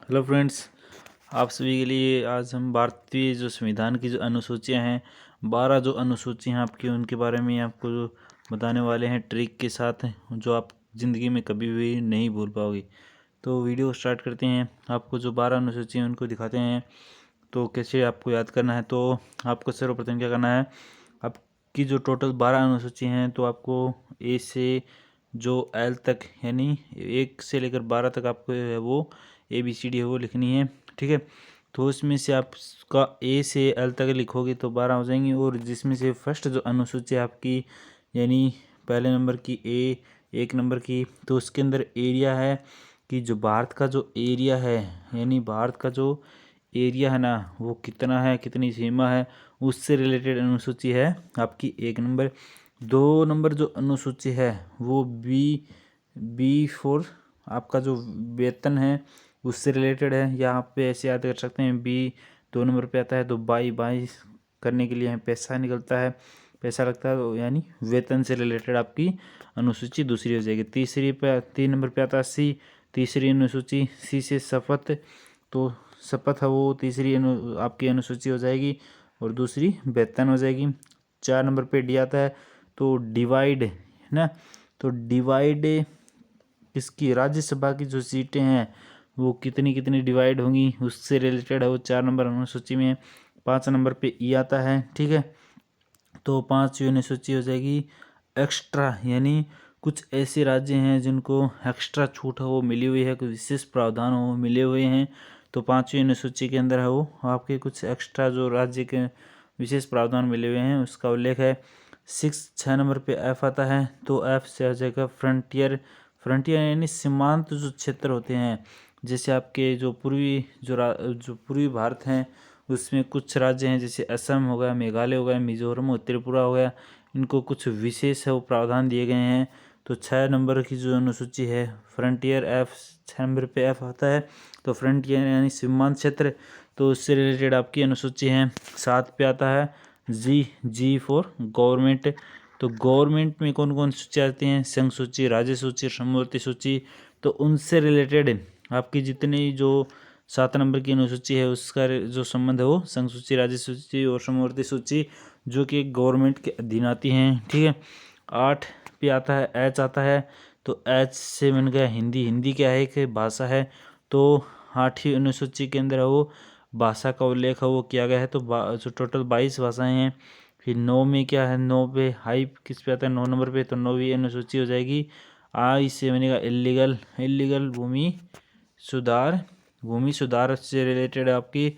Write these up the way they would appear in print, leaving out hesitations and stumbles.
Hello friends, आप सभी के लिए आज हम भारतीय जो संविधान की जो अनुसूचियां हैं 12 जो अनुसूचियां आपकी उनके बारे में आपको जो बताने वाले हैं ट्रिक के साथ, जो आप ज़िंदगी में कभी भी नहीं भूल पाओगे। तो वीडियो स्टार्ट करते हैं। आपको जो 12 अनुसूचियाँ उनको दिखाते हैं तो कैसे आपको याद करना है। तो आपको सर्वप्रथम क्या करना है, आपकी जो टोटल 12 अनुसूची हैं तो आपको ए से जो एल तक यानी 1 से लेकर 12 तक आपको है वो ABCD है वो लिखनी है। ठीक है, तो उसमें से आपका ए से एल तक लिखोगे तो 12 हो जाएंगी। और जिसमें से फर्स्ट जो अनुसूची है आपकी यानी पहले नंबर की एक नंबर की, तो उसके अंदर एरिया है कि जो भारत का जो एरिया है यानी भारत का जो एरिया है ना वो कितना है, कितनी सीमा है, उससे रिलेटेड अनुसूची है आपकी 1 नंबर। 2 नंबर जो अनुसूची है वो बी फॉर आपका जो वेतन है उससे रिलेटेड है। या आप पे ऐसे याद कर सकते हैं, बी 2 नंबर पे आता है तो बाई करने के लिए पैसा निकलता है, पैसा लगता है, तो यानी वेतन से रिलेटेड आपकी अनुसूची दूसरी हो जाएगी। 3 नंबर पे आता है सी, तीसरी अनुसूची सी से शपथ, तो शपथ है वो तीसरी आपकी अनुसूची हो जाएगी और दूसरी वेतन हो जाएगी। 4 नंबर पे डी आता है तो डिवाइड है ना, तो डिवाइड इसकी राज्यसभा की जो सीटें हैं वो कितनी कितनी डिवाइड होंगी उससे रिलेटेड है वो 4 नंबर अनुसूची में। 5 नंबर पे ई आता है। ठीक है, तो 5वीं अनुसूची हो जाएगी एक्स्ट्रा, यानी कुछ ऐसे राज्य हैं जिनको एक्स्ट्रा छूट है वो मिली हुई है, कुछ विशेष प्रावधान वो मिले हुए हैं। तो 5वीं अनुसूची के अंदर है वो आपके कुछ एक्स्ट्रा जो राज्य के विशेष प्रावधान मिले हुए हैं उसका उल्लेख है। 6 नंबर पे एफ आता है तो एफ से आ जाएगा फ्रंटियर। फ्रंटियर यानी सीमांत जो क्षेत्र होते हैं, जैसे आपके जो पूर्वी भारत हैं उसमें कुछ राज्य हैं जैसे असम हो गया, मेघालय हो गया, मिजोरम और त्रिपुरा हो गया, इनको कुछ विशेष है वो प्रावधान दिए गए हैं। तो 6 नंबर की जो अनुसूची है फ्रंटियर एफ, 6 नंबर पे एफ आता है तो फ्रंटियर यानी सीमांत क्षेत्र, तो उससे रिलेटेड आपकी अनुसूची है। 7 पे आता है जी फॉर गवर्नमेंट। तो गवर्नमेंट में कौन कौन सूची आती हैं, संघ सूची, राज्य सूची, समवर्ती सूची, तो उनसे रिलेटेड आपकी जितनी जो 7 नंबर की अनुसूची है उसका जो संबंध है वो संघ सूची, राज्य सूची और समवर्ती सूची जो कि गवर्नमेंट के अधीन आती हैं। ठीक है, 8 पे आता है एच आता है तो एच से बन गया हिंदी। हिंदी क्या है, एक भाषा है, तो 8वीं अनुसूची के अंदर है वो भाषा का उल्लेख है वो किया गया है। तो जो टोटल 22 भाषाएं हैं। फिर 9 में क्या है, 9 पे हाई किस पे आता है, 9 नंबर पे, तो 9वीं अनुसूची हो जाएगी आई से बनेगा इलीगल। इलीगल भूमि सुधार से रिलेटेड आपकी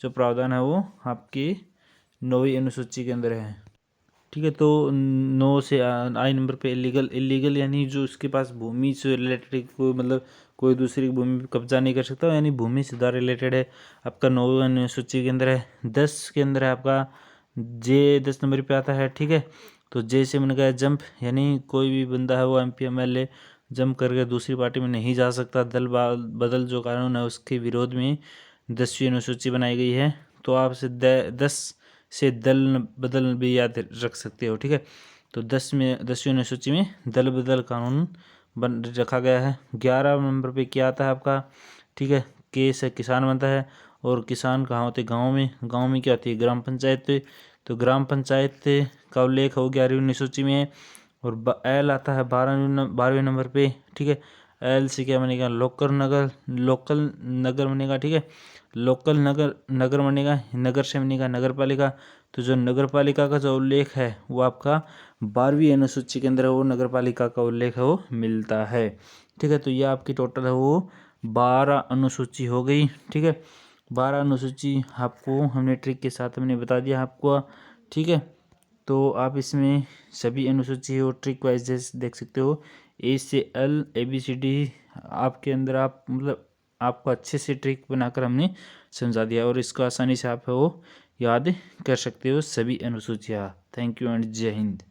जो प्रावधान है वो आपकी 9वीं अनुसूची के अंदर है। ठीक है, तो 9 से आई नंबर पे इलीगल यानी जो उसके पास भूमि से रिलेटेड कोई मतलब कोई दूसरी भूमि पे कब्जा नहीं कर सकता, यानी भूमि सुधार रिलेटेड है आपका 9वीं अनुसूची के अंदर है। 10 के अंदर है आपका जे, 10 नंबर पे आता है। ठीक है, तो जे से बन गया जंप, यानी कोई भी बंदा है वो MP MLA जंप करके दूसरी पार्टी में नहीं जा सकता। दल बदल जो कानून है उसके विरोध में 10वीं अनुसूची बनाई गई है। तो आप से 10 से दल बदल भी याद रख सकते हो। ठीक है, तो 10वीं अनुसूची में दल बदल कानून बन रखा गया है। 11 नंबर पे क्या आता है आपका, ठीक है, के से किसान बनता है और किसान कहाँ होते, गाँव में। गाँव में क्या होती है, ग्राम पंचायत। तो ग्राम पंचायत का उल्लेख हो 11वीं अनुसूची में। और एल आता है 12वें नंबर पे। ठीक है, एल से क्या बनेगा, लोकल नगर बनेगा। ठीक है, लोकल नगर बनेगा, नगर से बनेगा नगर पालिका। तो जो नगर पालिका का जो उल्लेख है वो आपका 12वीं अनुसूची के अंदर वो नगर पालिका का उल्लेख है वो मिलता है। ठीक है, तो ये आपकी टोटल है वो 12 अनुसूची हो गई। ठीक है, 12 अनुसूची आपको हमने ट्रिक के साथ हमने बता दिया आपको। ठीक है, तो आप इसमें सभी अनुसूची और ट्रिक वाइज जैसे देख सकते हो, ए से एल ABCD आपके अंदर आप मतलब आपको अच्छे से ट्रिक बनाकर हमने समझा दिया और इसको आसानी से आप वो याद कर सकते हो सभी अनुसूचियाँ। थैंक यू एंड जय हिंद।